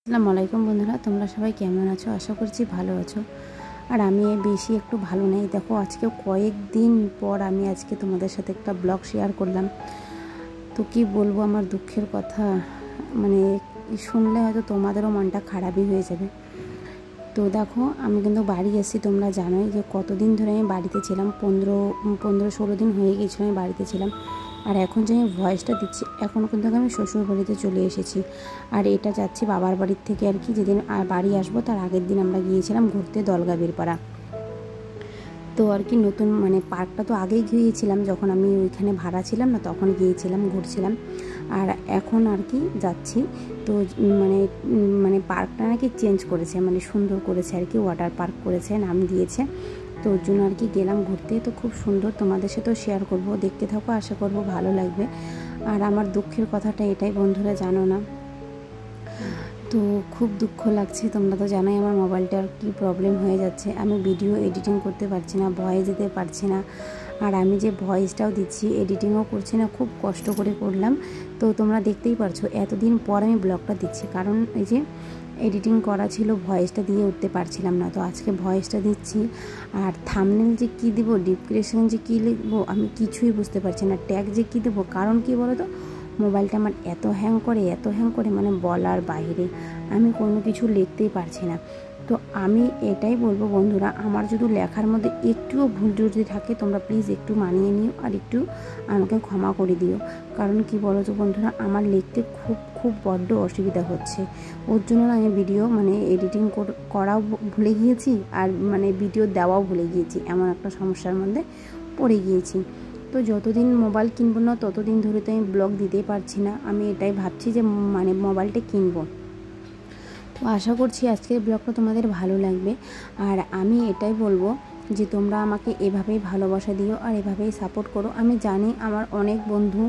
আসসালামু আলাইকুম বন্ধুরা, তোমরা সবাই কেমন আছো? আশা করছি ভালো আছো। আর আমি বেশি একটু ভালো নেই। দেখো, আজকে কয়েকদিন পর আমি আজকে তোমাদের সাথে একটা ব্লগ শেয়ার করলাম। তো কি বলবো, আমার দুঃখের কথা মানে শুনলে হয়তো তোমাদেরও মনটা খারাপই হয়ে যাবে। তো দেখো, আমি কিন্তু বাড়ি এসেছি। তোমরা জানোই যে কতদিন ধরে আমি বাড়িতে ছিলাম, 15-16 দিন হয়ে গিয়েছিল আমি বাড়িতে ছিলাম। আর এখন যে আমি ভয়েসটা দিচ্ছি, এখন কিন্তু আমি শ্বশুর বাড়িতে চলে এসেছি। আর এটা যাচ্ছি বাবার বাড়ির থেকে আর কি। যেদিন বাড়ি আসবো তার আগের দিন আমরা গিয়েছিলাম ঘুরতে দলগা বীরপাড়া। তো আর কি নতুন পার্কটা তো আগেই গিয়েছিলাম, যখন আমি ওইখানে ভাড়া ছিলাম না তখন গিয়েছিলাম, ঘুরছিলাম। আর এখন আর কি যাচ্ছি। তো পার্কটা নাকি চেঞ্জ করেছে, সুন্দর করেছে আর কি, ওয়াটার পার্ক করেছে, নাম দিয়েছে। তো ওর জন্য আর কি গেলাম ঘুরতে। তো খুব সুন্দর, তোমাদের সাথেও শেয়ার করব, দেখতে থাকো, আশা করব ভালো লাগবে। আর আমার দুঃখের কথাটা এটাই বন্ধুরা, জানো না, তো খুব দুঃখ লাগছে। তোমরা তো জানোই আমার মোবাইলটার কি প্রবলেম হয়ে যাচ্ছে, আমি ভিডিও এডিটিং করতে পারছি না, ভয়েস দিতে পারছি না। আর আমি যে ভয়েসটাও দিচ্ছি, এডিটিংও করছি না, খুব কষ্ট করে করলাম। তো তোমরা দেখতেই পারছো এতদিন পর আমি ব্লগটা দিচ্ছি, কারণ এই যে এডিটিং করা ছিল, ভয়েসটা দিয়ে উঠতে পারছিলাম না। তো আজকে ভয়েসটা দিচ্ছি। আর থাম্বনেল যে কী দেবো, ডিসক্রিপশন যে কী লিখবো, আমি কিছুই বুঝতে পারছি না। ট্যাগ যে কী দেবো, কারণ কী বলো তো, মোবাইলটা আমার এত হ্যাং করে বলার বাইরে, আমি কোনো কিছু লিখতেই পারছি না। তো আমি এটাই বলবো বন্ধুরা, আমার যদি লেখার মধ্যে একটুও ভুল যদি থাকে, তোমরা প্লিজ একটু মানিয়ে নিও আর একটু আমাকে ক্ষমা করে দিও। কারণ কি বলো তো বন্ধুরা, আমার লিখতে খুব বড্ড অসুবিধা হচ্ছে। ওর জন্য আমি ভিডিও এডিটিং করাও ভুলে গিয়েছি, আর ভিডিও দেওয়াও ভুলে গিয়েছি, এমন একটা সমস্যার মধ্যে পড়ে গিয়েছি। তো যতদিন মোবাইল কিনবো না ততদিন ধরে তো আমি ব্লগ দিতেই পারছি না। আমি এটাই ভাবছি যে মোবাইলটা কিনবো। তো আশা করছি আজকের ব্লগটা তোমাদের ভালো লাগবে। আর আমি এটাই বলবো যে তোমরা আমাকে এভাবেই ভালোবাসা দিও আর এভাবেই সাপোর্ট করো। আমি জানি আমার অনেক বন্ধু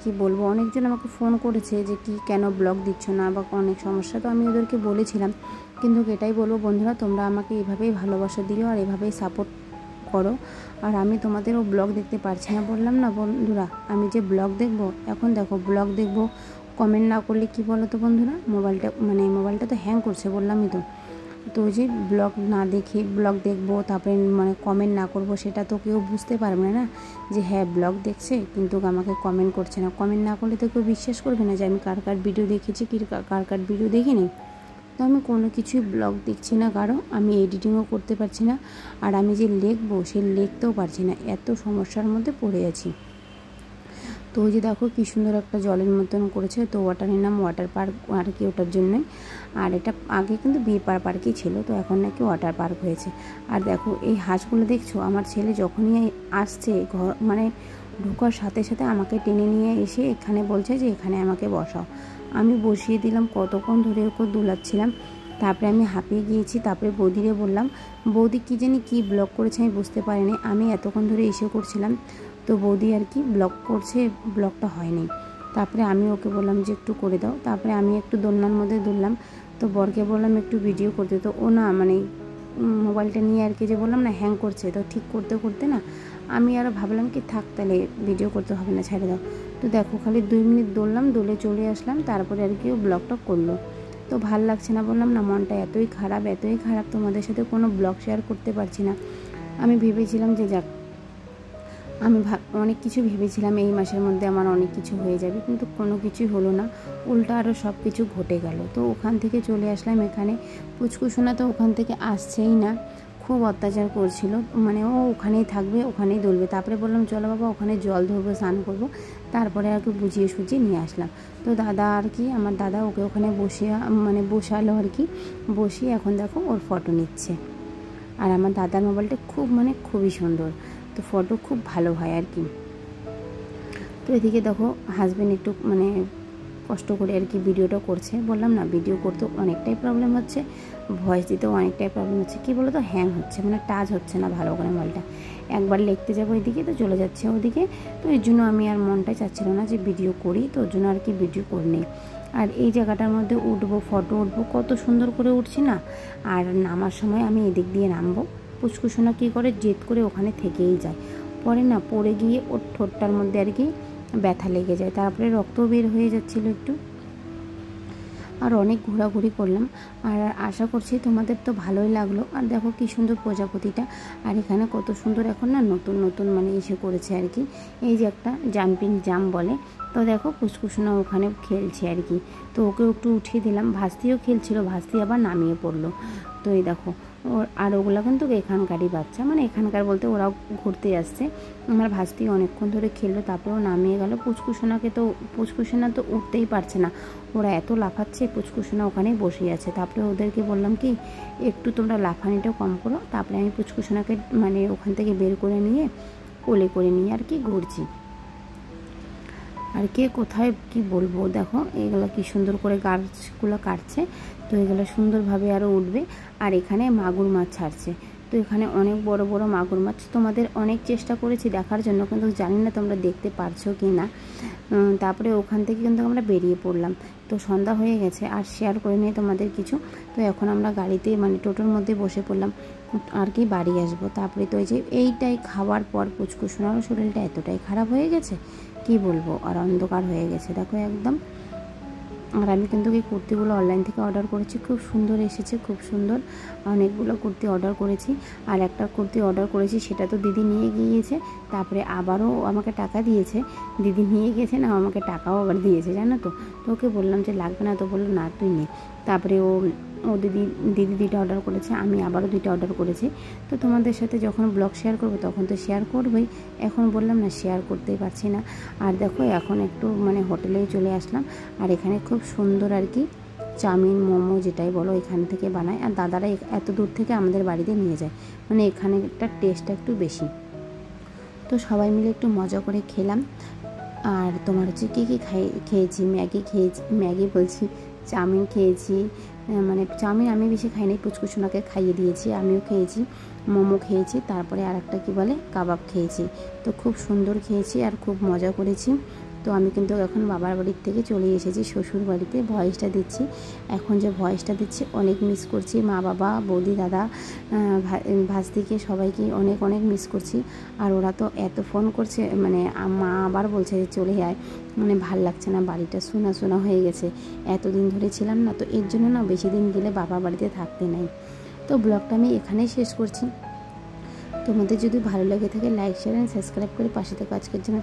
কি বলবো, অনেকজন আমাকে ফোন করেছে যে কেন ব্লগ দিচ্ছ না বা অনেক সমস্যা। তো আমি ওদেরকে বলেছিলাম, কিন্তু এটাই বলবো বন্ধুরা, তোমরা আমাকে এভাবেই ভালোবাসা দিও আর এভাবেই সাপোর্ট করো। আর আমি তোমাদেরও ব্লগ দেখতে পারছি না, বললাম না বন্ধুরা, আমি যে ব্লগ দেখবো, এখন দেখো ব্লগ দেখবো, কমেন্ট না করলে কি বলো তো বন্ধুরা, মোবাইলটা তো হ্যাং করছে, বললামই তো। তো ওই যে ব্লগ না দেখে ব্লগ দেখবো, তারপরে কমেন্ট না করব, সেটা তো কেউ বুঝতে পারবে না যে হ্যাঁ ব্লগ দেখছে কিন্তু আমাকে কমেন্ট করছে না। কমেন্ট না করলে তো কেউ বিশ্বাস করবে না যে আমি কার ভিডিও দেখেছি, কার ভিডিও দেখিনি। তো আমি কোনো কিছুই ব্লগ দেখছি না, কারণ আমি এডিটিংও করতে পারছি না। আর আমি যে লিখবো সে লিখতেও পারছি না, এত সমস্যার মধ্যে পড়ে আছি। তো ওই যে দেখো কি সুন্দর একটা জলের মতন করেছে, তো ওটার নাম ওয়াটার পার্ক আর কি, ওটার জন্যই। আর এটা আগে কিন্তু বীরপাড়া পার্কই ছিল, তো এখন নাকি ওয়াটার পার্ক হয়েছে। আর দেখো এই হাঁসগুলো দেখছো, আমার ছেলে যখনই আসছে ঘর ঢোকার সাথে সাথে আমাকে টেনে নিয়ে এসে এখানে বলছে যে এখানে আমাকে বসাও। আমি বসিয়ে দিলাম, কতক্ষণ ধরে ওকে দুলাচ্ছিলাম। তারপরে আমি হাঁপিয়ে গিয়েছি। তারপরে বৌদিরে বললাম, বৌদি কী জানি কী ব্লগ করেছে আমি বুঝতে পারিনি, আমি এতক্ষণ ধরে এসে করছিলাম। তো বৌদি আর কি ব্লগ করছে, ব্লগটা হয়নি। তারপরে আমি ওকে বললাম যে একটু করে দাও। তারপরে আমি একটু দোলনার মধ্যে দুললাম। তো বরকে বললাম একটু ভিডিও করতে, তো ও না মোবাইলটা নিয়ে আর কি, যে বললাম না হ্যাং করছে, তো ঠিক করতে করতে না আমি আরও ভাবলাম কি থাক তাহলে ভিডিও করতে হবে না, ছেড়ে দাও। তো দেখো খালি 2 মিনিট দৌড়লাম, দোলে চলে আসলাম, তারপরে আর কি ও ব্লগটা করলো। তো ভাল লাগছে না, বললাম না, মনটা এতই খারাপ, তোমাদের সাথে কোনো ব্লগ শেয়ার করতে পারছি না। আমি ভেবেছিলাম যে যাক, আমি অনেক কিছু ভেবেছিলাম এই মাসের মধ্যে আমার অনেক কিছু হয়ে যাবে, কিন্তু কোনো কিছুই হলো না, উল্টা আরও সব কিছু ঘটে গেল। তো ওখান থেকে চলে আসলাম এখানে। পুচকুসোনা তো ওখান থেকে আসছেই না, খুব অত্যাচার করছিল, ও ওখানেই থাকবে, ওখানেই দৌড়বে। তারপরে বললাম চলো বাবা, ওখানে জল ধরবো, স্নান করবো। তারপরে আর কি বুঝিয়ে সুঝিয়ে নিয়ে আসলাম। তো দাদা আর কি, আমার দাদা ওকে ওখানে বসালো আর কি, বসিয়ে এখন দেখো ওর ফটো নিচ্ছে। আর আমার দাদার মোবাইলটা খুবই সুন্দর, তো ফটো খুব ভালো হয় আর কি। তো এদিকে দেখো হাজব্যান্ড একটু কষ্ট করে আর কি ভিডিওটা করছে। বললাম না, ভিডিও করতে অনেকটাই প্রবলেম হচ্ছে, ভয়েস দিতেও অনেকটাই প্রবলেম হচ্ছে। কী বলো তো, হ্যাং হচ্ছে, টাচ হচ্ছে না ভালো করে মোবাইলটা। একবার লিখতে যাবো এদিকে তো চলে যাচ্ছে ওদিকে। তো এর জন্য আমি আর মনটাই চাচ্ছিল না যে ভিডিও করি, তো ওর জন্য আর কি ভিডিও করে নিই। আর এই জায়গাটার মধ্যে উঠবো, ফটো উঠবো, কত সুন্দর করে উঠছি না। আর নামার সময় আমি এদিক দিয়ে নামবো, পুচকুসোনা কী করে জেদ করে ওখানে থেকেই যায়, পরে না পড়ে গিয়ে ওর ঠোঁটটার মধ্যে আর কি ব্যথা লেগে যায়, তারপরে রক্তও বের হয়ে যাচ্ছিল একটু। আর অনেক ঘোরাঘুরি করলাম। আর আশা করছি তোমাদের তো ভালোই লাগলো। আর দেখো কি সুন্দর প্রজাপতিটা, আর এখানে কত সুন্দর এখন না নতুন নতুন মানে এসে করেছে আর কি, এই যে একটা জাম্পিং জাম বলে। তো দেখো কুসকুসোনা ওখানে খেলছে আর কি, তো ওকে একটু উঠিয়ে দিলাম। ভাস্তিও খেলছিল, ভাস্তি আবার নামিয়ে পড়লো। তো এই দেখো আর ওগুলো কিন্তু এখানকারই বাচ্চা, মানে এখানকার বলতে ওরাও ঘুরতে আসছে। আমার ভাস্তি অনেকক্ষণ ধরে খেললো, তারপরেও নামিয়ে গেল। পুচকুসোনা তো উঠতেই পারছে না, ওরা এত লাফাচ্ছে। পুচকুসোনা ওখানেই বসে আছে। তারপরে ওদেরকে বললাম কি একটু তোমরা লাফানিটাও কম করো। তারপরে আমি পুচকুসোনাকে মানে ওখান থেকে বের করে নিয়ে কোলে করে নিয়ে আর কি ঘুরছি। আর কে কোথায় কি বলবো, দেখো এগুলো কি সুন্দর করে গাছগুলো কাটছে। তো এগুলো সুন্দরভাবে আরও উঠবে। আর এখানে মাগুর মাছ ছাড়ছে, তো এখানে অনেক বড় বড় মাগুর মাছ। তোমাদের অনেক চেষ্টা করেছি দেখার জন্য, কিন্তু জানি না তোমরা দেখতে পারছো কি না। তারপরে ওখান থেকে কিন্তু আমরা বেরিয়ে পড়লাম। তো সন্ধ্যা হয়ে গেছে, আর শেয়ার করে নিই তোমাদের কিছু। তো এখন আমরা গাড়িতে মানে টোটোর মধ্যে বসে পড়লাম আর কি বাড়ি আসবো। তারপরে তো এইটাই খাওয়ার পর পুচকুসোনারও শরীরটা এতটাই খারাপ হয়ে গেছে কি বলবো, আর অন্ধকার হয়ে গেছে দেখো একদম। আর আমি কিন্তু এই কুর্তিগুলো অনলাইন থেকে অর্ডার করেছি, খুব সুন্দর এসেছে, খুব সুন্দর। অনেকগুলো কুর্তি অর্ডার করেছি। আর একটা কুর্তি অর্ডার করেছি সেটা তো দিদি নিয়ে গিয়েছে, তারপরে আবারও আমাকে টাকা দিয়েছে। দিদি নিয়ে গেছে না, আমাকে টাকাও আবার দিয়েছে জানো তো। তো ওকে বললাম যে লাগবে না, তো বললো না তুই নে। তারপরে ও দিদি 2টা অর্ডার করেছে, আমি আবারও 2টা অর্ডার করেছি। তো তোমাদের সাথে যখন ব্লগ শেয়ার করবো তখন তো শেয়ার করবোই, এখন বললাম না শেয়ার করতেই পারছি না। আর দেখো এখন একটু মানে হোটেলেই চলে আসলাম। আর এখানে খুব সুন্দর আর কি চাউমিন মোমো যেটাই বলো এখান থেকে বানায়। আর দাদারা এত দূর থেকে আমাদের বাড়িতে নিয়ে যায়, মানে এখানে একটা টেস্টটা একটু বেশি। তো সবাই মিলে একটু মজা করে খেলাম। আর তোমার হচ্ছে কী কী খেয়েছি, ম্যাগি বলছি, চাউমিন খেয়েছি। মানে চাউমিন আমি বেশি খাইনি, পুচকুসোনাকে খাইয়ে দিয়েছি, আমিও খেয়েছি। মোমো খেয়েছি, তারপরে আর একটা কী বলে কাবাব খেয়েছি। তো খুব সুন্দর খেয়েছি আর খুব মজা করেছি। তো আমি কিন্তু এখন বাবার বাড়ির থেকে চলে এসেছি শ্বশুর বাড়িতে, ভয়েসটা দিচ্ছি। এখন যে ভয়েসটা দিচ্ছি অনেক মিস করছি মা বাবা বৌদি দাদা ভাস্তিকে সবাইকে অনেক অনেক মিস করছি। আর ওরা তো এত ফোন করছে, মানে মা আবার বলছে যে চলে আয়, মানে ভাল লাগছে না, বাড়িটা শোনা শোনা হয়ে গেছে, এতদিন ধরে ছিলাম না। তো এর জন্য না বেশি দিন গেলে বাবার বাড়িতে থাকতে নাই। তো ব্লগটা আমি এখানেই শেষ করছি। তোমাদের যদি ভালো লেগে থাকে লাইক শেয়ার অ্যান্ড সাবস্ক্রাইব করে পাশে থেকে আজকের জন্য